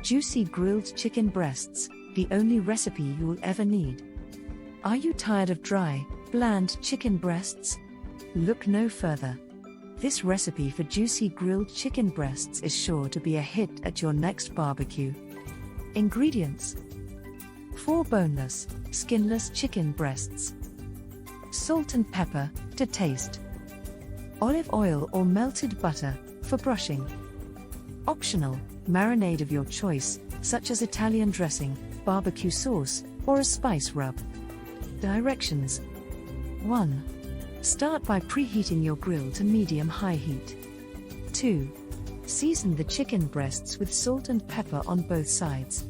Juicy grilled chicken breasts, the only recipe you'll ever need. Are you tired of dry, bland chicken breasts? Look no further. This recipe for juicy grilled chicken breasts is sure to be a hit at your next barbecue. Ingredients: 4 boneless, skinless chicken breasts. Salt and pepper, to taste. Olive oil or melted butter, for brushing. Optional, marinade of your choice, such as Italian dressing, barbecue sauce, or a spice rub. Directions: 1. Start by preheating your grill to medium-high heat. 2. Season the chicken breasts with salt and pepper on both sides.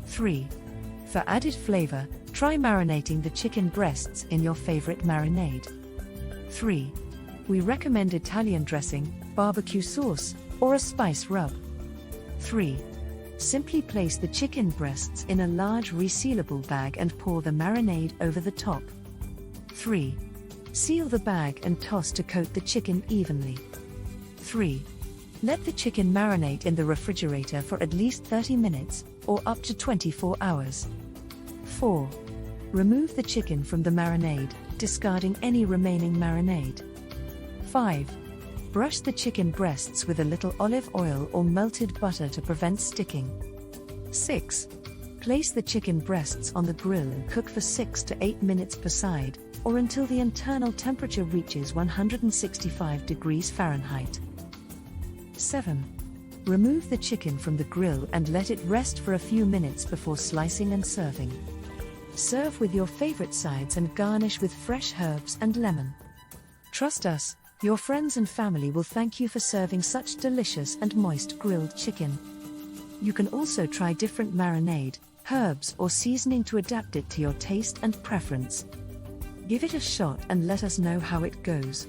3. For added flavor, try marinating the chicken breasts in your favorite marinade. 3. We recommend Italian dressing, barbecue sauce, or a spice rub. 3. Simply place the chicken breasts in a large resealable bag and pour the marinade over the top. 3. Seal the bag and toss to coat the chicken evenly. 3. Let the chicken marinate in the refrigerator for at least 30 minutes, or up to 24 hours. 4. Remove the chicken from the marinade, discarding any remaining marinade. 5. Brush the chicken breasts with a little olive oil or melted butter to prevent sticking. 6. Place the chicken breasts on the grill and cook for 6 to 8 minutes per side, or until the internal temperature reaches 165 degrees Fahrenheit. 7. Remove the chicken from the grill and let it rest for a few minutes before slicing and serving. Serve with your favorite sides and garnish with fresh herbs and lemon. Trust us, your friends and family will thank you for serving such delicious and moist grilled chicken. You can also try different marinade, herbs, or seasoning to adapt it to your taste and preference. Give it a shot and let us know how it goes.